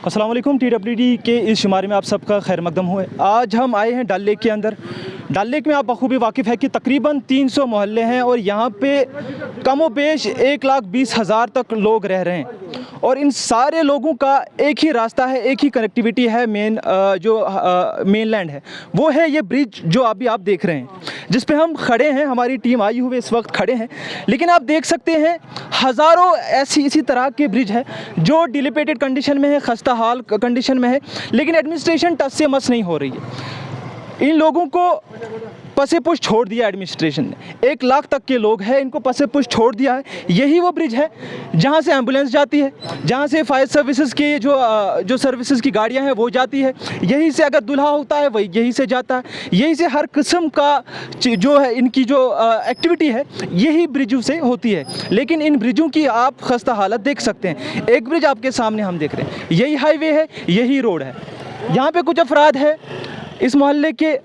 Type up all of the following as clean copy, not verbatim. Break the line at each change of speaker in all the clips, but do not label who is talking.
अस्सलाम वालेकुम। TWD के इस शुमारे में आप सबका खैर मकदम हुए। आज हम आए हैं डल लेक के अंदर। डल लेक में आप बखूबी वाकिफ़ है कि तकरीबन 300 मोहल्ले हैं और यहाँ पे कमो बेश 1,20,000 तक लोग रह रहे हैं और इन सारे लोगों का एक ही रास्ता है, एक ही कनेक्टिविटी है। मेनलैंड है वो है ये ब्रिज जो अभी आप देख रहे हैं, जिस पे हम खड़े हैं। हमारी टीम आई हुई इस वक्त खड़े हैं, लेकिन आप देख सकते हैं हज़ारों इसी तरह के ब्रिज है जो डिलेपिडेटेड कंडीशन में है, खस्ता हाल कंडीशन में है, लेकिन एडमिनिस्ट्रेशन टस से मस नहीं हो रही है। इन लोगों को पसे पुश छोड़ दिया एडमिनिस्ट्रेशन ने। 1 लाख तक के लोग हैं, इनको पसे पुश छोड़ दिया है। यही वो ब्रिज है जहाँ से एम्बुलेंस जाती है, जहाँ से फायर सर्विसेज की जो सर्विसेज की गाड़ियाँ हैं वो जाती है। यहीं से अगर दूल्हा होता है वही यहीं से जाता है। यहीं से हर किस्म का जो है इनकी जो एक्टिविटी है यही ब्रिजों से होती है। लेकिन इन ब्रिजों की आप खस्ता हालत देख सकते हैं। एक ब्रिज आपके सामने हम देख रहे हैं, यही हाईवे है, यही रोड है। यहाँ पे कुछ अफराद है इस मोहल्ले के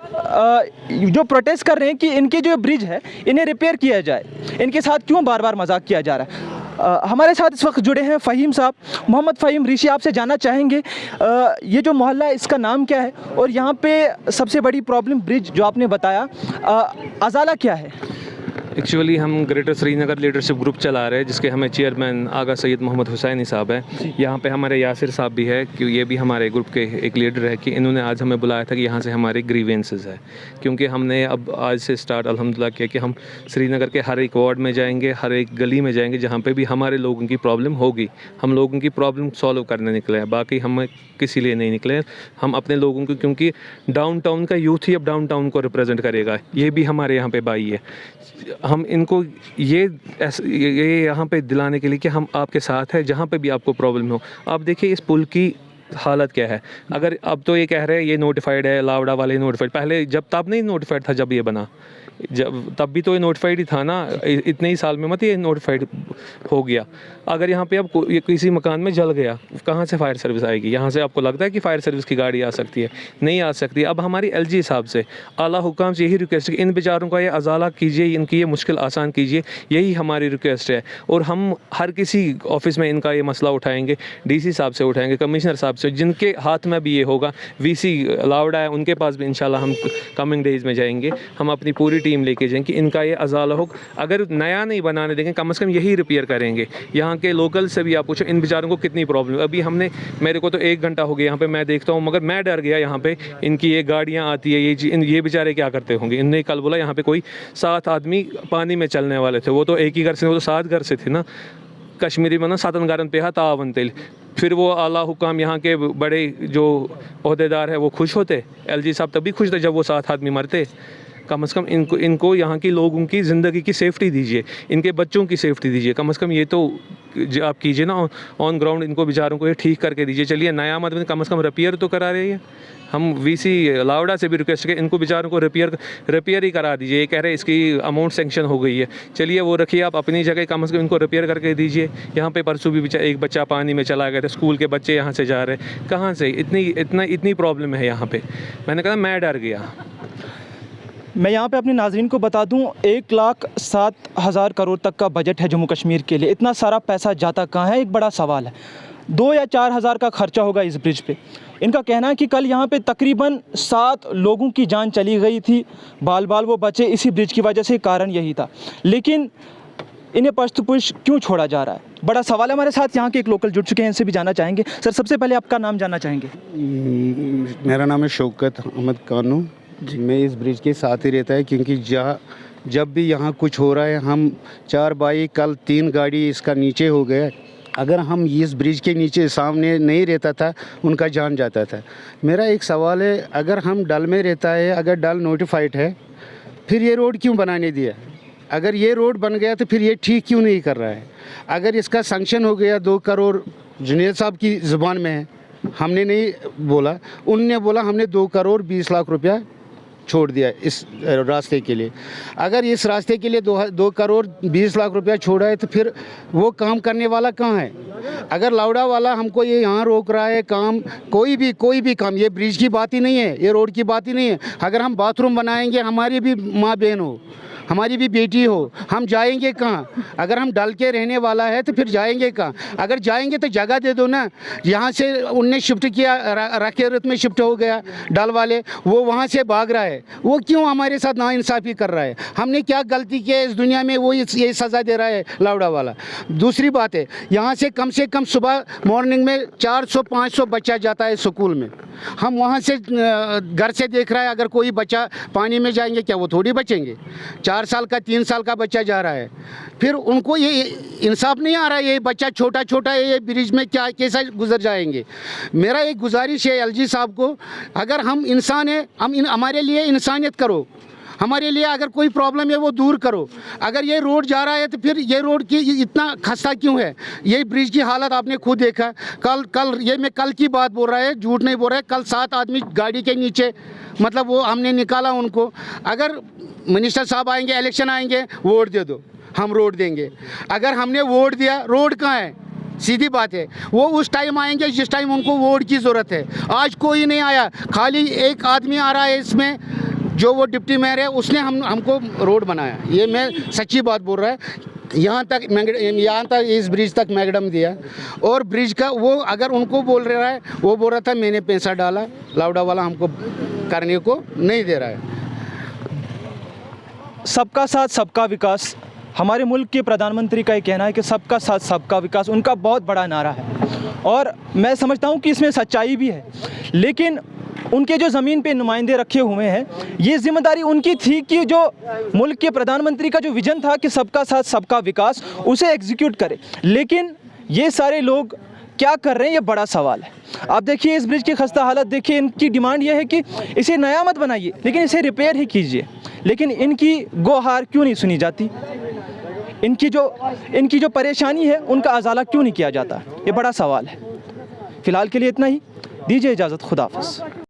जो प्रोटेस्ट कर रहे हैं कि इनके जो ब्रिज है इन्हें रिपेयर किया जाए। इनके साथ क्यों बार बार मजाक किया जा रहा है। हमारे साथ इस वक्त जुड़े हैं फ़हीम साहब। मोहम्मद फ़हीम ऋषि, आपसे जानना चाहेंगे ये जो मोहल्ला है इसका नाम क्या है और यहाँ पे सबसे बड़ी प्रॉब्लम ब्रिज जो आपने बताया अजाला क्या है?
एक्चुअली हम ग्रेटर श्रीनगर लीडरशिप ग्रुप चला रहे हैं, जिसके हमें चेयरमैन आगा सैयद मोहम्मद हुसैनी साहब हैं। यहाँ पे हमारे यासिर साहब भी है कि ये भी हमारे ग्रुप के एक लीडर है कि इन्होंने आज हमें बुलाया था कि यहाँ से हमारे ग्रीवेंसेस है, क्योंकि हमने अब आज से स्टार्ट अल्हम्दुलिल्लाह किया कि हम श्रीनगर के हर एक वार्ड में जाएंगे, हर एक गली में जाएंगे जहाँ पे भी हमारे लोगों की प्रॉब्लम होगी। हम लोगों की प्रॉब्लम सॉल्व करने निकले हैं, बाकी हम किसी लिए नहीं निकले। हम अपने लोगों को, क्योंकि डाउन टाउन का यूथ ही अब डाउन टाउन को रिप्रेजेंट करेगा, ये भी हमारे यहाँ पे भाई है। हम इनको ये यहाँ पे दिलाने के लिए कि हम आपके साथ हैं, जहाँ पे भी आपको प्रॉब्लम हो। आप देखिए इस पुल की हालत क्या है। अगर अब तो ये कह रहे हैं ये नोटिफाइड है, लावड़ा वाले नोटिफाइड, पहले जब तब नहीं नोटिफाइड था, जब ये बना तब भी तो ये नोटिफाइड ही था ना। इतने ही साल में मत ये नोटिफाइड हो गया। अगर यहाँ पे अब ये किसी मकान में जल गया, कहाँ से फायर सर्विस आएगी? यहाँ से आपको लगता है कि फायर सर्विस की गाड़ी आ सकती है? नहीं आ सकती। अब हमारी LG साहब से, आला हुकाम से यही रिक्वेस्ट है कि इन बेचारों का ये अजाला कीजिए, इनकी ये मुश्किल आसान कीजिए, यही हमारी रिक्वेस्ट है। और हम हर किसी ऑफिस में इनका ये मसला उठाएंगे, DC साहब से उठाएंगे, कमिश्नर साहब से, जिनके हाथ में भी ये होगा। VC लावड़ा है, उनके पास भी इंशाल्लाह हम कमिंग डेज में जाएंगे। हम अपनी पूरी टीम लेके जाएंगे कि इनका ये अजाला हो। अगर नया नहीं बनाने देंगे, कम से कम यही रिपेयर करेंगे। यहाँ के लोकल से भी आप पूछो इन बेचारों को कितनी प्रॉब्लम है। अभी हमने, मेरे को तो 1 घंटा हो गया यहाँ पे मैं देखता हूँ, मगर मैं डर गया। यहाँ पे इनकी ये गाड़ियाँ आती है, ये बेचारे क्या करते होंगे। इनने कल बोला यहाँ पे कोई 7 आदमी पानी में चलने वाले थे, वो तो एक ही घर से, वो तो 7 घर से थे ना। कश्मीरी में ना 7 गारन पे तावन तेल। फिर वो आला हुकाम यहाँ के बड़े जो ओहदेदार है वो खुश होते, LG साहब तभी खुश थे जब वो 7 आदमी मरते। कम से कम इनको यहाँ की लोगों की ज़िंदगी की सेफ्टी दीजिए, इनके बच्चों की सेफ्टी दीजिए। कम से कम ये तो आप कीजिए ना ऑन ग्राउंड, इनको बेचारों को ये ठीक करके दीजिए। चलिए नया मत में कम से कम रिपेयर तो करा रही है। हम VC लावड़ा से भी रिक्वेस्ट करें, इनको बेचारों को रिपेयर ही करा दीजिए। ये कह रहे हैं इसकी अमाउंट सेंक्शन हो गई है, चलिए वो रखिए आप अपनी जगह, कम से कम इनको रिपेयर करके दीजिए। यहाँ पे परसों भी एक बच्चा पानी में चला गया था, स्कूल के बच्चे यहाँ से जा रहे हैं, कहाँ से इतनी प्रॉब्लम है यहाँ पे। मैंने कहा मैं डर गया।
मैं यहाँ पे अपने नाज़रीन को बता दूँ 1,07,000 करोड़ तक का बजट है जम्मू कश्मीर के लिए। इतना सारा पैसा जाता कहाँ है, एक बड़ा सवाल है। 2 या 4 हज़ार का खर्चा होगा इस ब्रिज पे। इनका कहना है कि कल यहाँ पे तकरीबन 7 लोगों की जान चली गई थी, बाल वो बचे इसी ब्रिज की वजह से। कारण यही था, लेकिन इन्हें पश्तपुश क्यों छोड़ा जा रहा है, बड़ा सवाल है। हमारे साथ यहाँ के एक लोकल जुड़ चुके हैं, इनसे भी जानना चाहेंगे। सर, सबसे पहले आपका नाम जानना चाहेंगे?
मेरा नाम है शौकत अहमद कानू जी। मैं इस ब्रिज के साथ ही रहता है, क्योंकि जब भी यहाँ कुछ हो रहा है, हम 4 भाई, कल 3 गाड़ी इसका नीचे हो गया। अगर हम इस ब्रिज के नीचे सामने नहीं रहता था, उनका जान जाता था। मेरा एक सवाल है, अगर हम डल में रहता है, अगर डल नोटिफाइड है, फिर ये रोड क्यों बनाने दिया? अगर ये रोड बन गया तो फिर ये ठीक क्यों नहीं कर रहा है? अगर इसका सैंक्शन हो गया 2 करोड़, जुनेद साहब की ज़ुबान में है, हमने नहीं बोला, उनने बोला हमने 2 करोड़ 20 लाख रुपया छोड़ दिया इस रास्ते के लिए। अगर इस रास्ते के लिए 2 करोड़ 20 लाख रुपया छोड़ा है, तो फिर वो काम करने वाला कहाँ है? अगर लावड़ा वाला हमको ये यहाँ रोक रहा है काम, कोई भी काम, ये ब्रिज की बात ही नहीं है, ये रोड की बात ही नहीं है। अगर हम बाथरूम बनाएंगे, हमारी भी माँ बहन हो, हमारी भी बेटी हो, हम जाएंगे कहाँ? अगर हम डल के रहने वाला है तो फिर जाएंगे कहाँ? अगर जाएंगे तो जगह दे दो ना। यहाँ से उनने शिफ्ट किया, राकेरत में शिफ्ट हो गया डल वाले, वो वहाँ से भाग रहा है, वो क्यों हमारे साथ नाइंसाफ़ी कर रहा है? हमने क्या गलती की है इस दुनिया में, वो ये सज़ा दे रहा है लावड़ा वाला। दूसरी बात है, यहाँ से कम सुबह मॉर्निंग में 400-500 बच्चा जाता है स्कूल में। हम वहाँ से घर से देख रहा है, अगर कोई बच्चा पानी में जाएंगे क्या वो थोड़ी बचेंगे? 4 साल का 3 साल का बच्चा जा रहा है, फिर उनको ये इंसाफ नहीं आ रहा है, ये बच्चा छोटा छोटा है, ये ब्रिज में क्या कैसा गुजर जाएंगे? मेरा एक गुजारिश है एलजी साहब को, अगर हम इंसान हैं, हमारे लिए इंसानियत करो, हमारे लिए अगर कोई प्रॉब्लम है वो दूर करो। अगर ये रोड जा रहा है तो फिर ये रोड की इतना खस्ता क्यों है? ये ब्रिज की हालत आपने खुद देखा। कल ये मैं कल की बात बोल रहा है, झूठ नहीं बोल रहा है। कल 7 आदमी गाड़ी के नीचे, मतलब वो हमने निकाला उनको। अगर मिनिस्टर साहब आएंगे, इलेक्शन आएंगे, वोट दे दो, हम रोड देंगे। अगर हमने वोट दिया, रोड कहाँ है? सीधी बात है, वो उस टाइम आएंगे जिस टाइम उनको वोट की ज़रूरत है। आज कोई नहीं आया, खाली एक आदमी आ रहा है इसमें, जो वो डिप्टी मेयर है, उसने हमको रोड बनाया। ये मैं सच्ची बात बोल रहा है। यहाँ तक इस ब्रिज तक मैगडम दिया, और ब्रिज का वो अगर उनको बोल रहा है, वो बोल रहा था मैंने पैसा डाला, लावड़ा वाला हमको करने को नहीं दे रहा है।
सबका साथ सबका विकास, हमारे मुल्क के प्रधानमंत्री का ये कहना है कि सबका साथ सबका विकास उनका बहुत बड़ा नारा है, और मैं समझता हूँ कि इसमें सच्चाई भी है। लेकिन उनके जो ज़मीन पे नुमाइंदे रखे हुए हैं, ये जिम्मेदारी उनकी थी कि जो मुल्क के प्रधानमंत्री का जो विज़न था कि सबका साथ सबका विकास, उसे एग्जीक्यूट करे। लेकिन ये सारे लोग क्या कर रहे हैं, ये बड़ा सवाल है। आप देखिए इस ब्रिज की खस्ता हालत देखिए। इनकी डिमांड ये है कि इसे नया मत बनाइए, लेकिन इसे रिपेयर ही कीजिए। लेकिन इनकी गुहार क्यों नहीं सुनी जाती? इनकी जो परेशानी है उनका अजाला क्यों नहीं किया जाता? ये बड़ा सवाल है। फ़िलहाल के लिए इतना ही, दीजिए इजाज़त, खुदा हाफ़िज़।